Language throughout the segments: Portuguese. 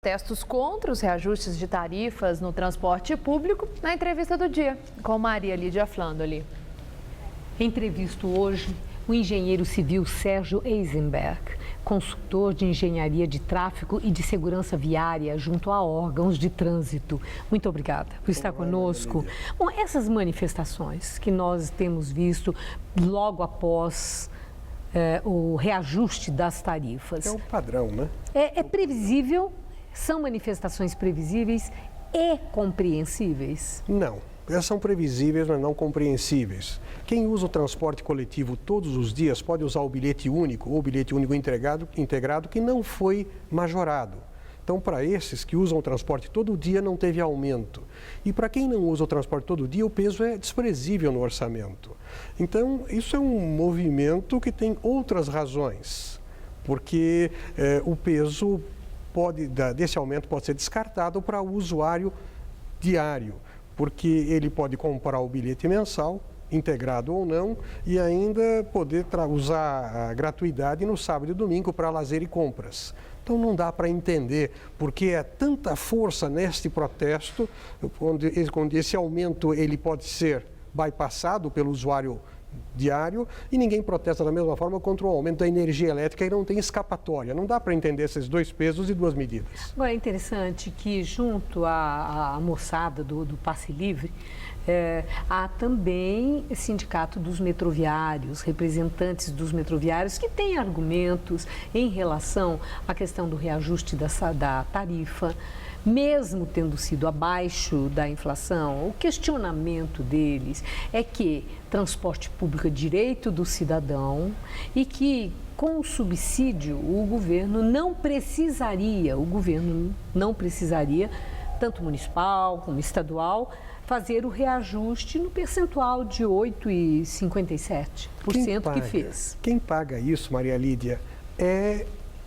Protestos contra os reajustes de tarifas no transporte público na entrevista do dia, com Maria Lídia Flandoli. Entrevisto hoje o engenheiro civil Sérgio Eisenberg, consultor de engenharia de tráfego e de segurança viária junto a órgãos de trânsito. Muito obrigada por estar conosco. Bom, essas manifestações que nós temos visto logo após o reajuste das tarifas. É um padrão, né? É previsível? São manifestações previsíveis e compreensíveis? Não, elas são previsíveis, mas não compreensíveis. Quem usa o transporte coletivo todos os dias pode usar o bilhete único ou bilhete único integrado que não foi majorado. Então, para esses que usam o transporte todo dia, não teve aumento. E para quem não usa o transporte todo dia, o peso é desprezível no orçamento. Então, isso é um movimento que tem outras razões, porque o peso desse aumento pode ser descartado para o usuário diário, porque ele pode comprar o bilhete mensal, integrado ou não, e ainda poder usar a gratuidade no sábado e domingo para lazer e compras. Então não dá para entender porque é tanta força neste protesto, onde esse aumento ele pode ser bypassado pelo usuário diário e ninguém protesta da mesma forma contra o aumento da energia elétrica e não tem escapatória. Não dá para entender esses dois pesos e duas medidas. Agora é interessante que junto à moçada do Passe Livre, há também sindicato dos metroviários, representantes dos metroviários que têm argumentos em relação à questão do reajuste da tarifa, mesmo tendo sido abaixo da inflação. O questionamento deles é que transporte público é direito do cidadão e que com o subsídio o governo não precisaria, tanto municipal como estadual, fazer o reajuste no percentual de 8,57% que fez. Quem paga isso, Maria Lídia, é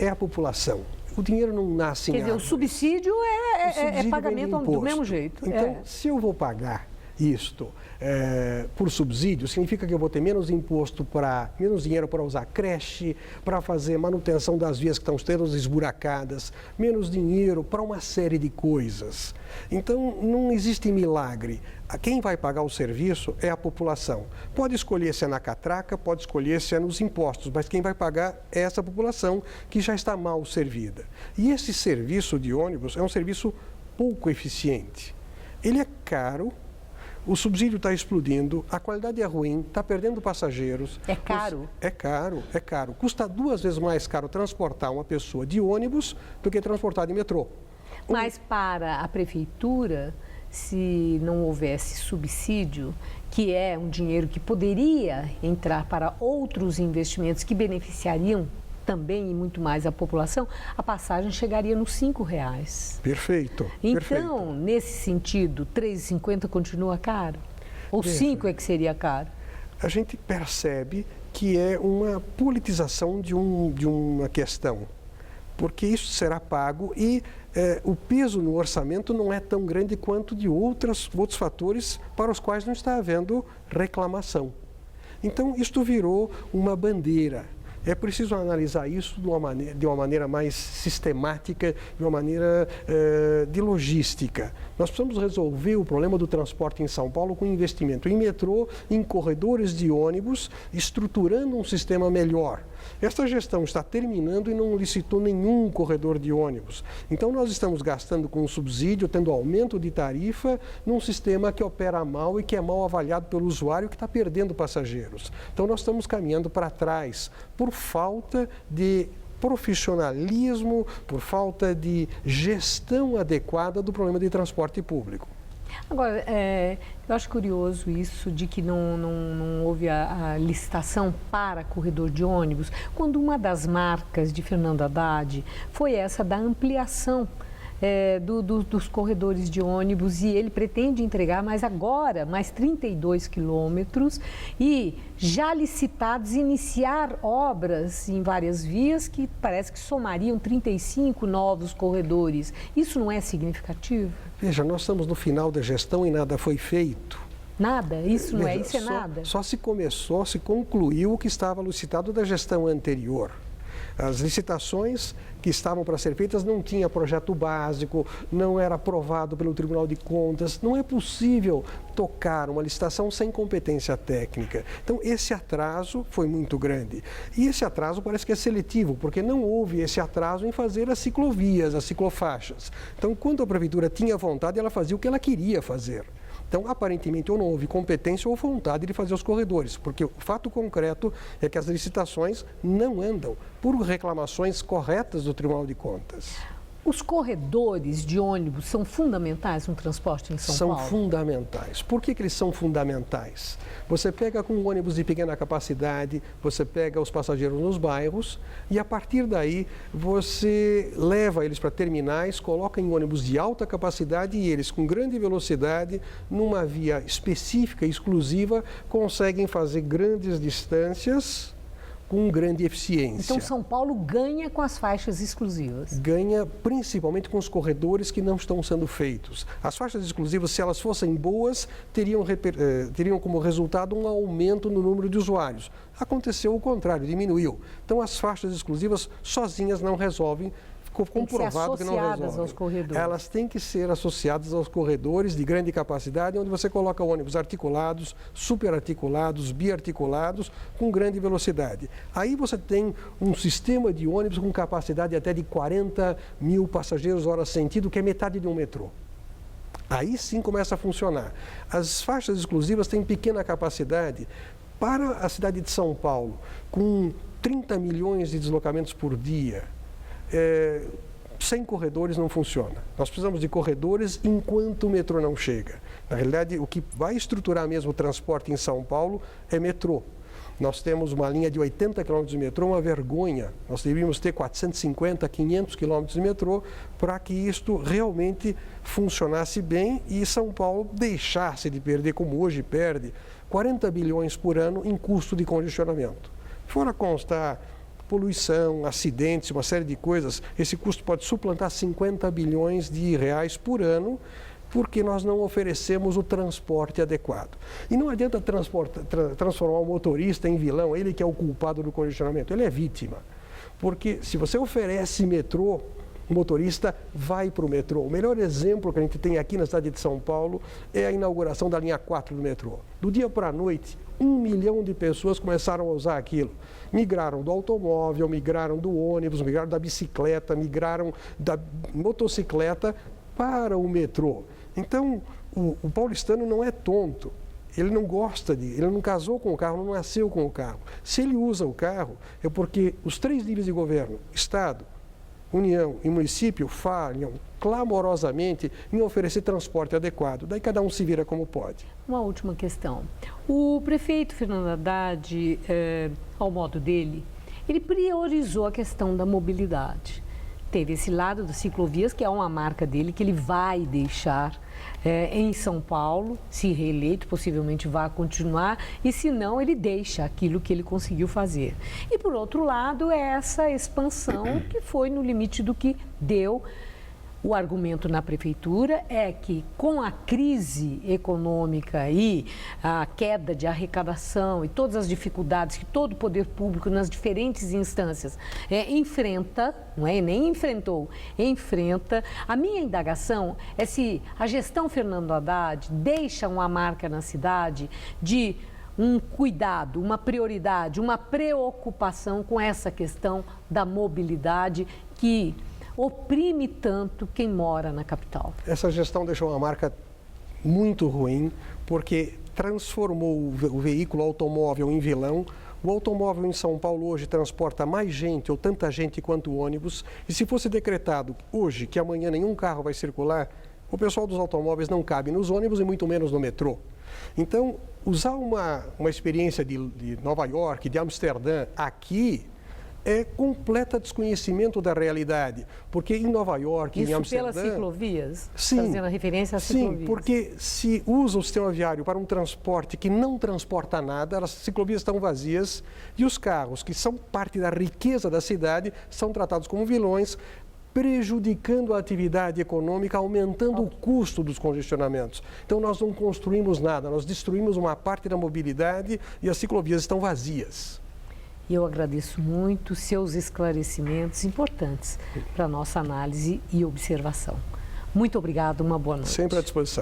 a população. O dinheiro não nasce em árvores. O subsídio é pagamento do mesmo jeito. Então, se eu vou pagar isto por subsídio, significa que eu vou ter menos dinheiro para usar creche, para fazer manutenção das vias que estão todas esburacadas, menos dinheiro para uma série de coisas. Então, não existe milagre. Quem vai pagar o serviço é a população. Pode escolher se é na catraca, pode escolher se é nos impostos, mas quem vai pagar é essa população que já está mal servida. E esse serviço de ônibus é um serviço pouco eficiente. Ele é caro. O subsídio está explodindo, a qualidade é ruim, está perdendo passageiros. É caro? É caro. Custa 2 vezes mais caro transportar uma pessoa de ônibus do que transportar de metrô. Mas para a prefeitura, se não houvesse subsídio, que é um dinheiro que poderia entrar para outros investimentos que beneficiariam também e muito mais a população, a passagem chegaria nos R$5. Perfeito. Então, nesse sentido, R$3,50 continua caro? Ou 5 é que seria caro? A gente percebe que é uma politização de uma questão, porque isso será pago e o peso no orçamento não é tão grande quanto de outros fatores para os quais não está havendo reclamação. Então, isto virou uma bandeira. É preciso analisar isso de uma maneira mais sistemática, de uma maneira de logística. Nós precisamos resolver o problema do transporte em São Paulo com investimento em metrô, em corredores de ônibus, estruturando um sistema melhor. Esta gestão está terminando e não licitou nenhum corredor de ônibus. Então, nós estamos gastando com subsídio, tendo aumento de tarifa, num sistema que opera mal e que é mal avaliado pelo usuário que está perdendo passageiros. Então, nós estamos caminhando para trás por falta de profissionalismo, por falta de gestão adequada do problema de transporte público. Agora, eu acho curioso isso de que não houve a licitação para corredor de ônibus, quando uma das marcas de Fernando Haddad foi essa da ampliação dos corredores de ônibus e ele pretende entregar mais 32 quilômetros e já licitados iniciar obras em várias vias que parece que somariam 35 novos corredores. Isso não é significativo? Veja, nós estamos no final da gestão e nada foi feito. Nada? Isso não é? Isso é nada? Só se concluiu o que estava licitado da gestão anterior. As licitações que estavam para ser feitas não tinha projeto básico, não era aprovado pelo Tribunal de Contas. Não é possível tocar uma licitação sem competência técnica. Então, esse atraso foi muito grande. E esse atraso parece que é seletivo, porque não houve esse atraso em fazer as ciclovias, as ciclofaixas. Então, quando a Prefeitura tinha vontade, ela fazia o que ela queria fazer. Então, aparentemente, ou não houve competência ou vontade de fazer os corredores, porque o fato concreto é que as licitações não andam por reclamações corretas do Tribunal de Contas. Os corredores de ônibus são fundamentais no transporte em São Paulo? São fundamentais. Por que eles são fundamentais? Você pega com um ônibus de pequena capacidade, você pega os passageiros nos bairros e, a partir daí, você leva eles para terminais, coloca em ônibus de alta capacidade e eles, com grande velocidade, numa via específica, exclusiva, conseguem fazer grandes distâncias com grande eficiência. Então, São Paulo ganha com as faixas exclusivas? Ganha principalmente com os corredores que não estão sendo feitos. As faixas exclusivas, se elas fossem boas, teriam como resultado um aumento no número de usuários. Aconteceu o contrário, diminuiu. Então, as faixas exclusivas sozinhas não resolvem. Ficou comprovado que não resolvem. Aos corredores. Elas têm que ser associadas aos corredores de grande capacidade, onde você coloca ônibus articulados, superarticulados, biarticulados, com grande velocidade. Aí você tem um sistema de ônibus com capacidade até de 40 mil passageiros hora sentido, que é metade de um metrô. Aí sim começa a funcionar. As faixas exclusivas têm pequena capacidade. Para a cidade de São Paulo, com 30 milhões de deslocamentos por dia, sem corredores não funciona. Nós precisamos de corredores enquanto o metrô não chega. Na realidade, o que vai estruturar mesmo o transporte em São Paulo é metrô. Nós temos uma linha de 80 km de metrô, uma vergonha. Nós deveríamos ter 450, 500 km de metrô para que isto realmente funcionasse bem e São Paulo deixasse de perder, como hoje perde, 40 bilhões por ano em custo de congestionamento. Fora constar poluição, acidentes, uma série de coisas, esse custo pode suplantar 50 bilhões de reais por ano, porque nós não oferecemos o transporte adequado. E não adianta transformar o motorista em vilão, ele que é o culpado do congestionamento, ele é vítima. Porque se você oferece metrô, o motorista vai para o metrô. O melhor exemplo que a gente tem aqui na cidade de São Paulo é a inauguração da linha 4 do metrô. Do dia para a noite, 1 milhão de pessoas começaram a usar aquilo. Migraram do automóvel, migraram do ônibus, migraram da bicicleta, migraram da motocicleta para o metrô. Então, o paulistano não é tonto. Ele não gosta ele não casou com o carro, não nasceu com o carro. Se ele usa o carro, é porque os 3 níveis de governo, Estado, União e município, falham clamorosamente em oferecer transporte adequado. Daí cada um se vira como pode. Uma última questão. O prefeito Fernando Haddad, ao modo dele, ele priorizou a questão da mobilidade. Teve esse lado das ciclovias, que é uma marca dele, que ele vai deixar em São Paulo, se reeleito, possivelmente vai continuar, e se não, ele deixa aquilo que ele conseguiu fazer. E, por outro lado, é essa expansão que foi no limite do que deu. O argumento na prefeitura é que, com a crise econômica e a queda de arrecadação e todas as dificuldades que todo o poder público nas diferentes instâncias enfrenta, não é? Nem enfrentou, enfrenta. A minha indagação é se a gestão Fernando Haddad deixa uma marca na cidade de um cuidado, uma prioridade, uma preocupação com essa questão da mobilidade que oprime tanto quem mora na capital. Essa gestão deixou uma marca muito ruim, porque transformou o veículo automóvel em vilão. O automóvel em São Paulo hoje transporta mais gente, ou tanta gente quanto o ônibus, e se fosse decretado hoje que amanhã nenhum carro vai circular, o pessoal dos automóveis não cabe nos ônibus e muito menos no metrô. Então, usar uma experiência de Nova York, de Amsterdã, aqui, é completo desconhecimento da realidade, porque em Nova York, em Amsterdã... Isso pelas ciclovias? Sim. Fazendo a referência às ciclovias. Sim, porque se usa o sistema viário para um transporte que não transporta nada, as ciclovias estão vazias e os carros, que são parte da riqueza da cidade, são tratados como vilões, prejudicando a atividade econômica, aumentando o custo dos congestionamentos. Então, nós não construímos nada, nós destruímos uma parte da mobilidade e as ciclovias estão vazias. E eu agradeço muito seus esclarecimentos importantes para a nossa análise e observação. Muito obrigado, uma boa noite. Sempre à disposição.